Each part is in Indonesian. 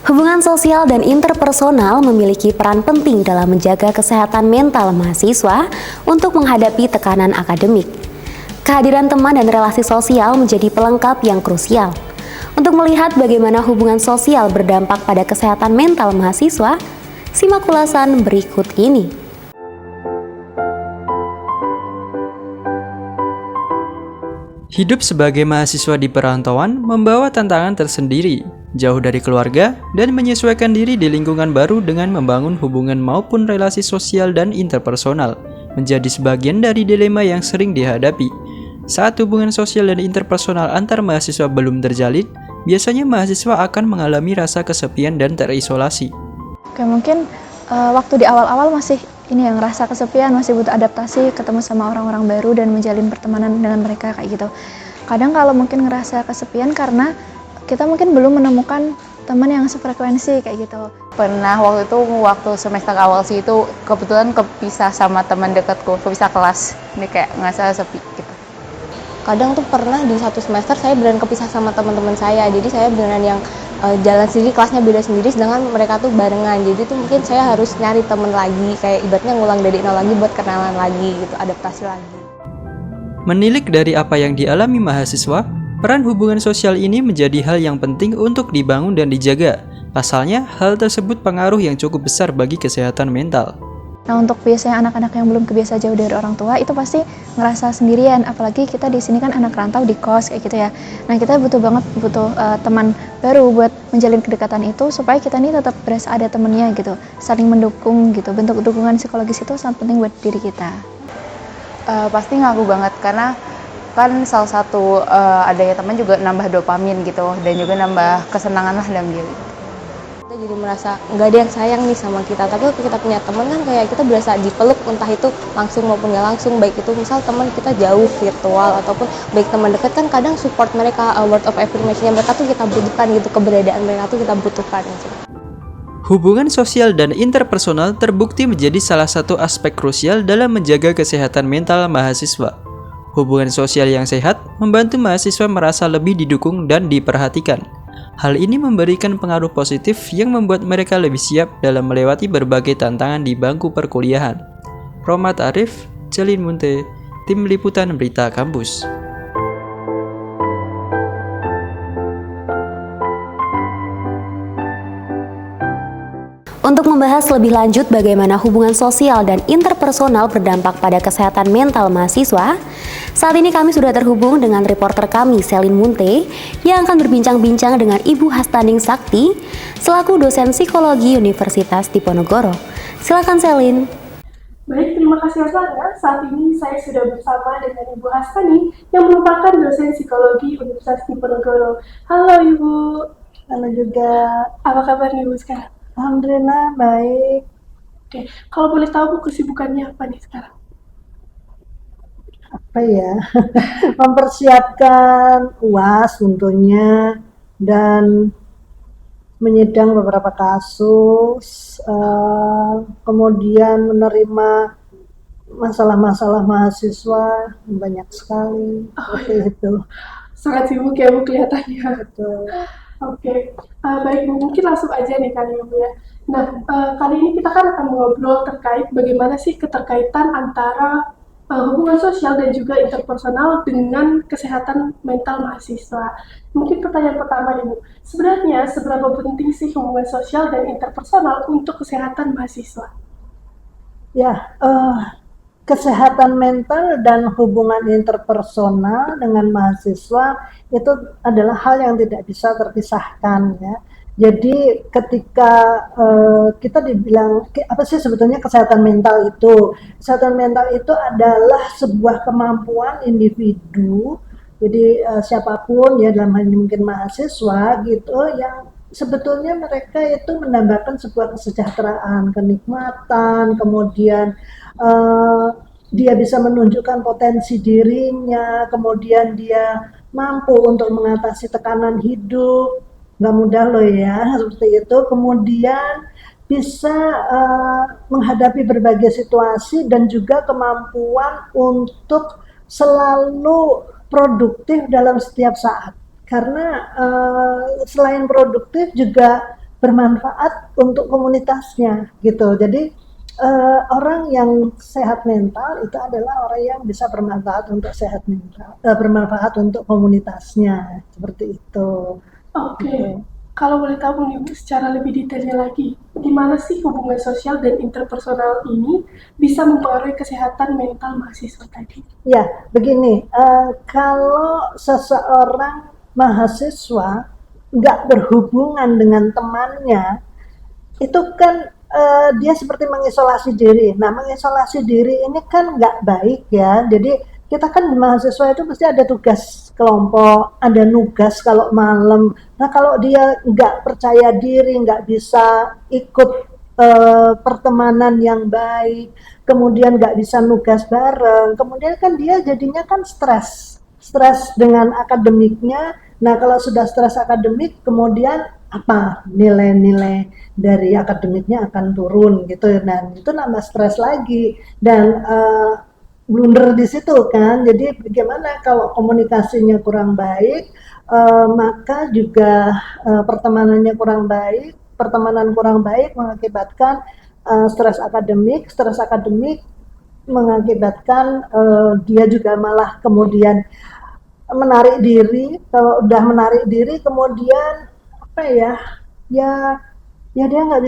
Hubungan sosial dan interpersonal memiliki peran penting dalam menjaga kesehatan mental mahasiswa untuk menghadapi tekanan akademik. Kehadiran teman dan relasi sosial menjadi pelengkap yang krusial. Untuk melihat bagaimana hubungan sosial berdampak pada kesehatan mental mahasiswa, simak ulasan berikut ini. Hidup sebagai mahasiswa di perantauan membawa tantangan tersendiri, jauh dari keluarga, dan menyesuaikan diri di lingkungan baru dengan membangun hubungan maupun relasi sosial dan interpersonal, menjadi sebagian dari dilema yang sering dihadapi. Saat hubungan sosial dan interpersonal antar mahasiswa belum terjalin, biasanya mahasiswa akan mengalami rasa kesepian dan terisolasi. Oke, mungkin waktu di awal-awal masih yang rasa kesepian, masih butuh adaptasi, ketemu sama orang-orang baru dan menjalin pertemanan dengan mereka kayak gitu. Kadang kalau mungkin ngerasa kesepian karena kita mungkin belum menemukan teman yang sefrekuensi kayak gitu. Pernah waktu semester awal sih itu kebetulan kepisah sama teman dekatku, kepisah kelas. Ini kayak ngerasa sepi gitu. Kadang tuh pernah di satu semester saya beneran kepisah sama teman-teman saya, jadi saya beneran yang jalan sendiri, kelasnya beda sendiri, sedangkan mereka tuh barengan. Jadi tuh mungkin saya harus nyari temen lagi, kayak ibaratnya ngulang dari nol lagi buat kenalan lagi gitu, adaptasi lagi. Menilik dari apa yang dialami mahasiswa, peran hubungan sosial ini menjadi hal yang penting untuk dibangun dan dijaga. Pasalnya, hal tersebut pengaruh yang cukup besar bagi kesehatan mental. Nah, untuk biasanya anak-anak yang belum kebiasa jauh dari orang tua itu pasti ngerasa sendirian, apalagi kita di sini kan anak rantau di kos kayak gitu ya. Nah, kita butuh teman baru buat menjalin kedekatan itu supaya kita ini tetap berasa ada temennya gitu, saling mendukung gitu. Bentuk dukungan psikologis itu sangat penting buat diri kita. Pasti ngaruh banget karena kan salah satu adanya teman juga nambah dopamin gitu dan juga nambah kesenangan lah dalam diri. Kita jadi merasa nggak ada yang sayang nih sama kita, tapi kalau kita punya teman kan kayak kita berasa dipeluk, entah itu langsung maupun nggak langsung, baik itu misal teman kita jauh virtual ataupun baik teman dekat, kan kadang support mereka, word of affirmation mereka tuh kita butuhkan gitu, keberadaan mereka tuh kita butuhkan gitu. Hubungan sosial dan interpersonal terbukti menjadi salah satu aspek krusial dalam menjaga kesehatan mental mahasiswa. Hubungan sosial yang sehat membantu mahasiswa merasa lebih didukung dan diperhatikan. Hal ini memberikan pengaruh positif yang membuat mereka lebih siap dalam melewati berbagai tantangan di bangku perkuliahan. Rohmat Arif, Celin Munte, Tim Liputan Berita Kampus. Untuk membahas lebih lanjut bagaimana hubungan sosial dan interpersonal berdampak pada kesehatan mental mahasiswa, saat ini kami sudah terhubung dengan reporter kami Celin Munte yang akan berbincang-bincang dengan Ibu Hastaning Sakti selaku dosen psikologi Universitas Diponegoro. Silakan Celin. Baik, terima kasih Asana. Saat ini saya sudah bersama dengan Ibu Hastani yang merupakan dosen psikologi Universitas Diponegoro. Halo Ibu. Halo juga. Apa kabar Ibu sekarang? Alhamdulillah baik. Oke, kalau boleh tahu Bu, kesibukannya apa nih sekarang? Apa ya? Mempersiapkan UAS tentunya dan menyidang beberapa kasus, kemudian menerima masalah-masalah mahasiswa banyak sekali. Seperti itu. Sangat sibuk ya Bu kelihatannya. Betul. Oke, baik Bu, mungkin langsung aja nih kali Bu ya. Nah, kali ini kita kan akan ngobrol terkait bagaimana sih keterkaitan antara hubungan sosial dan juga interpersonal dengan kesehatan mental mahasiswa. Mungkin pertanyaan pertama nih Bu, sebenarnya seberapa penting sih hubungan sosial dan interpersonal untuk kesehatan mahasiswa? Ya, kesehatan mental dan hubungan interpersonal dengan mahasiswa itu adalah hal yang tidak bisa terpisahkan ya. Jadi ketika kita dibilang apa sih sebetulnya kesehatan mental itu? Kesehatan mental itu adalah sebuah kemampuan individu. Jadi siapapun ya dalam hal ini mungkin mahasiswa gitu yang sebetulnya mereka itu menambahkan sebuah kesejahteraan, kenikmatan, kemudian dia bisa menunjukkan potensi dirinya, kemudian dia mampu untuk mengatasi tekanan hidup, nggak mudah loh ya, seperti itu. Kemudian bisa menghadapi berbagai situasi dan juga kemampuan untuk selalu produktif dalam setiap saat. Karena selain produktif juga bermanfaat untuk komunitasnya gitu. Jadi orang yang sehat mental itu adalah orang yang bisa bermanfaat untuk sehat mental, bermanfaat untuk komunitasnya, seperti itu. Oke, Gitu. kalau boleh tahu nih Bu, secara lebih detailnya lagi, gimana sih hubungan sosial dan interpersonal ini bisa mempengaruhi kesehatan mental mahasiswa tadi? Ya, begini, kalau seseorang mahasiswa nggak berhubungan dengan temannya, itu kan dia seperti mengisolasi diri. Nah, mengisolasi diri ini kan nggak baik ya. Jadi kita kan di mahasiswa itu pasti ada tugas kelompok, ada nugas kalau malam. Nah, kalau dia nggak percaya diri, nggak bisa ikut pertemanan yang baik, kemudian nggak bisa nugas bareng, kemudian kan dia jadinya kan stres dengan akademiknya. Nah, kalau sudah stres akademik, kemudian apa nilai-nilai dari akademiknya akan turun gitu, dan itu nambah stres lagi, dan blunder di situ kan. Jadi bagaimana kalau komunikasinya kurang baik, maka juga pertemanan kurang baik mengakibatkan stres akademik mengakibatkan dia juga malah kemudian menarik diri. Kalau udah menarik diri kemudian apa ya, ya ya dia nggak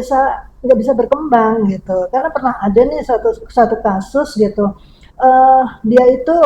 bisa berkembang gitu. Karena pernah ada nih satu satu kasus gitu, dia itu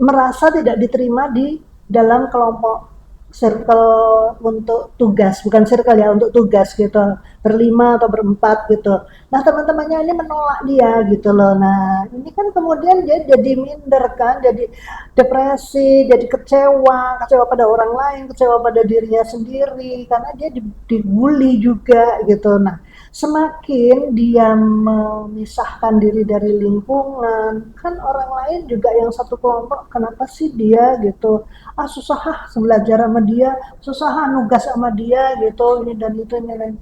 merasa tidak diterima di dalam kelompok circle untuk tugas, bukan circle ya, untuk tugas gitu, berlima atau berempat gitu. Nah, teman-temannya ini menolak dia gitu loh. Nah, ini kan kemudian dia jadi minder kan, jadi depresi, jadi kecewa pada orang lain, kecewa pada dirinya sendiri karena dia dibully juga gitu. Nah, semakin dia memisahkan diri dari lingkungan, kan orang lain juga yang satu kelompok, kenapa sih dia gitu, susah belajar sama dia, susah nugas sama dia gitu, ini dan itu, ini dan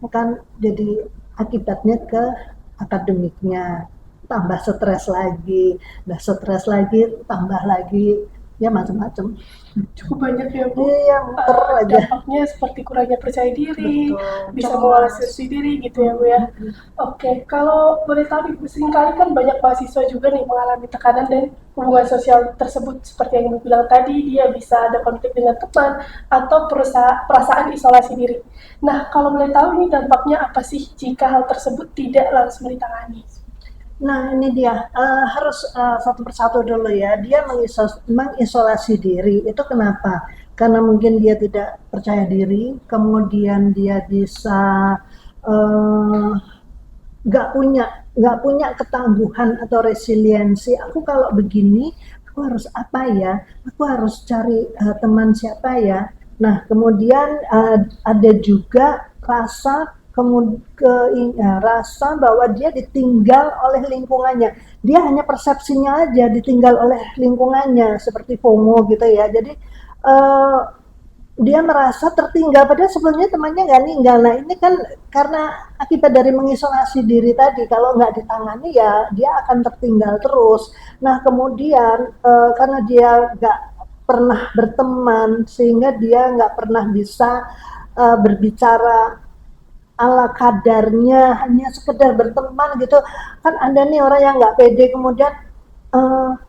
kan jadi akibatnya ke akademiknya, tambah stres lagi, tambah lagi, ya macam-macam. Cukup banyak ya Bu. Iya, muter aja. Dampaknya seperti kurangnya percaya diri, Betul. bisa Cemas. mengolah diri gitu ya Bu ya. Oke, kalau boleh tahu nih Bu, seringkali kan banyak mahasiswa juga nih mengalami tekanan dan hubungan sosial tersebut seperti yang Ibu bilang tadi, dia bisa ada konflik dengan teman atau perasaan isolasi diri. Nah, kalau boleh tahu ini dampaknya apa sih jika hal tersebut tidak langsung ditangani? Nah, ini dia, harus satu persatu dulu ya. Dia mengisolasi diri, itu kenapa? Karena mungkin dia tidak percaya diri, kemudian dia bisa eee, nggak punya ketangguhan atau resiliensi. Aku kalau begini, aku harus apa ya? Aku harus cari teman siapa ya? Nah, kemudian ada juga rasa bahwa dia ditinggal oleh lingkungannya. Dia hanya persepsinya aja ditinggal oleh lingkungannya, seperti FOMO gitu ya. Jadi dia merasa tertinggal padahal sebelumnya temannya nggak ninggal. Nah, ini kan karena akibat dari mengisolasi diri tadi, kalau nggak ditangani ya dia akan tertinggal terus. Nah, kemudian karena dia nggak pernah berteman sehingga dia nggak pernah bisa berbicara ala kadarnya, hanya sekedar berteman gitu. Kan ada nih orang yang nggak pede kemudian uh,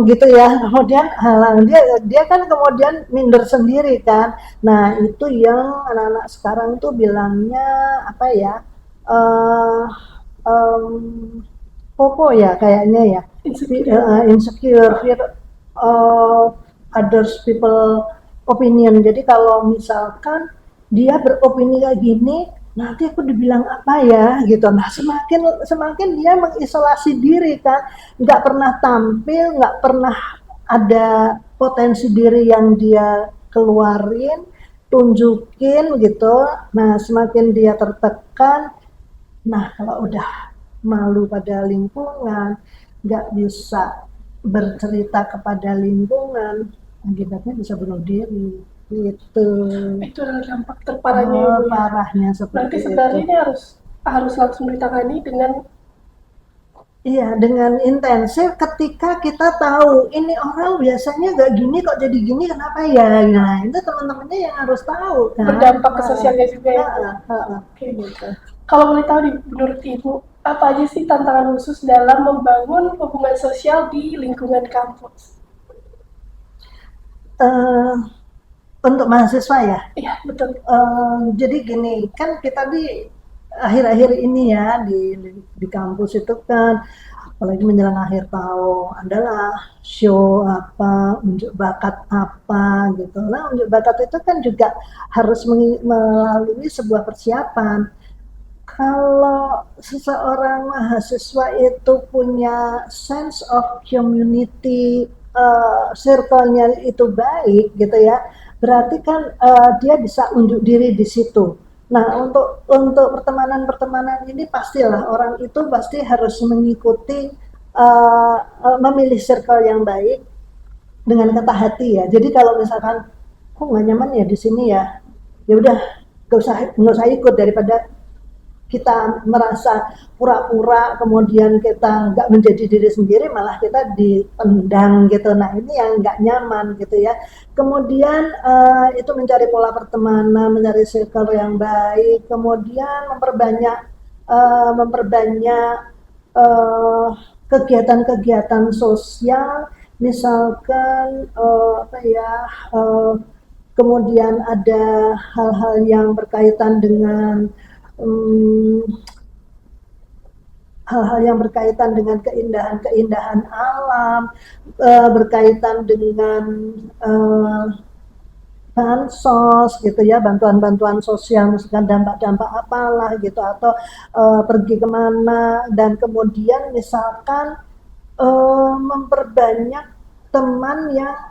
gitu ya, kemudian halang dia kan kemudian minder sendiri kan. Nah, itu yang anak-anak sekarang tuh bilangnya apa ya, uh, um, popo ya kayaknya ya, insecure, fear of others people opinion. Jadi kalau misalkan dia beropini kayak gini, nanti aku dibilang apa ya gitu. Nah, semakin semakin dia mengisolasi diri kan, nggak pernah tampil, nggak pernah ada potensi diri yang dia keluarin, tunjukin gitu. Nah, semakin dia tertekan, nah kalau udah malu pada lingkungan, nggak bisa bercerita kepada lingkungan, akibatnya bisa bunuh diri gitu. Itu adalah dampak terparahnya ya Bu ya. Parahnya Berarti seperti sebenarnya itu. ini harus langsung ditangani dengan Iya, dengan intensif ketika kita tahu ini orang biasanya nggak gini kok jadi gini kenapa ya? Nah, itu teman-temannya yang harus tahu kan. Berdampak ke sosialnya juga ya. Oke. Gitu. Kalau boleh tahu menurut Ibu, apa aja sih tantangan khusus dalam membangun hubungan sosial di lingkungan kampus? Untuk mahasiswa ya. Iya, betul. Jadi gini, kan kita di akhir-akhir ini ya di kampus itu kan apalagi menjelang akhir tahun adalah show apa, unjuk bakat apa gitu. Nah, unjuk bakat itu kan juga harus melalui sebuah persiapan. Kalau seseorang mahasiswa itu punya sense of community, circle-nya itu baik gitu ya, berarti kan dia bisa unjuk diri di situ. Nah, untuk pertemanan-pertemanan ini pastilah orang itu pasti harus mengikuti memilih circle yang baik dengan kata hati ya. Jadi kalau misalkan kok nggak nyaman ya di sini ya, ya udah nggak usah ikut daripada kita merasa pura-pura kemudian kita nggak menjadi diri sendiri malah kita ditendang gitu. Nah ini yang nggak nyaman gitu ya. Kemudian itu mencari pola pertemanan, mencari circle yang baik, kemudian memperbanyak kegiatan-kegiatan sosial, misalkan kemudian ada hal-hal yang berkaitan dengan hal-hal yang berkaitan dengan keindahan-keindahan alam, berkaitan dengan bansos gitu ya, bantuan-bantuan sosial, misalkan dampak-dampak apalah gitu, atau pergi kemana, dan kemudian misalkan memperbanyak teman yang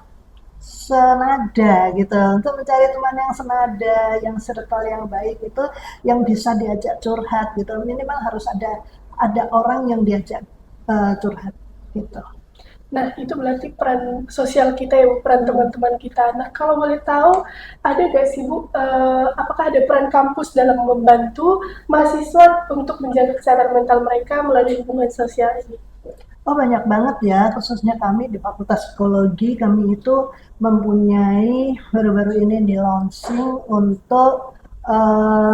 senada gitu, untuk mencari teman yang senada, yang circle yang baik itu, yang bisa diajak curhat gitu, minimal harus ada orang yang diajak curhat gitu. Nah, itu berarti peran sosial kita ya, Bu, peran teman-teman kita. Nah, kalau boleh tahu, ada nggak sih, Bu, apakah ada peran kampus dalam membantu mahasiswa untuk menjaga kesehatan mental mereka melalui hubungan sosial ini? Oh banyak banget ya, khususnya kami di Fakultas Psikologi, kami itu mempunyai baru-baru ini di launching untuk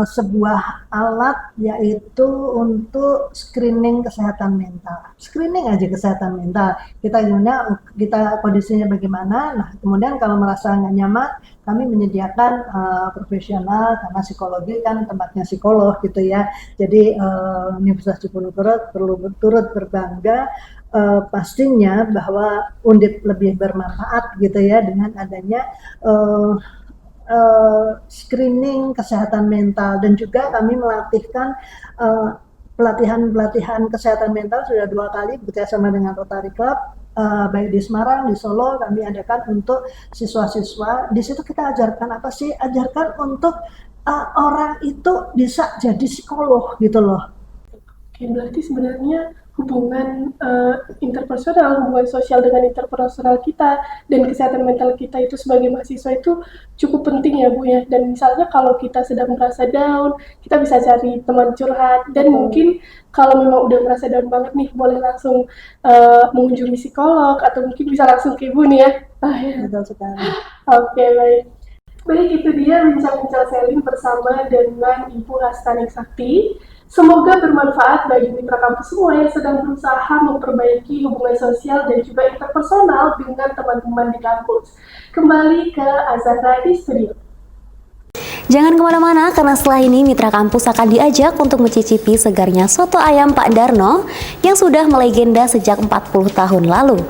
sebuah alat, yaitu untuk screening kesehatan mental. Screening aja kesehatan mental, kita kondisinya bagaimana. Nah kemudian kalau merasa nggak nyaman, kami menyediakan profesional, karena psikologi kan tempatnya psikolog gitu ya. Jadi Universitas Diponegoro perlu turut berbangga pastinya bahwa Undip lebih bermanfaat gitu ya dengan adanya screening kesehatan mental, dan juga kami melatihkan pelatihan kesehatan mental sudah 2 kali bekerjasama dengan Rotary Club, baik di Semarang, di Solo kami adakan untuk siswa-siswa. Di situ kita ajarkan apa sih? Ajarkan untuk orang itu bisa jadi psikolog gitu loh. Oke, berarti sebenarnya hubungan interpersonal, hubungan sosial dengan interpersonal kita dan kesehatan mental kita itu sebagai mahasiswa itu cukup penting ya, Bu ya. Dan misalnya kalau kita sedang merasa down, kita bisa cari teman curhat, dan mungkin kalau memang udah merasa down banget nih, boleh langsung mengunjungi psikolog, atau mungkin bisa langsung ke Ibu nih ya. Ya. Betul sekali. Oke, baik. Baik, itu dia bincang-bincang Selin bersama dengan Ibu Hastaning Sakti. Semoga bermanfaat bagi mitra kampus semua yang sedang berusaha memperbaiki hubungan sosial dan juga interpersonal dengan teman-teman di kampus. Kembali ke Azahra di studio. Jangan kemana-mana, karena setelah ini mitra kampus akan diajak untuk mencicipi segarnya soto ayam Pak Darno yang sudah melegenda sejak 40 tahun lalu.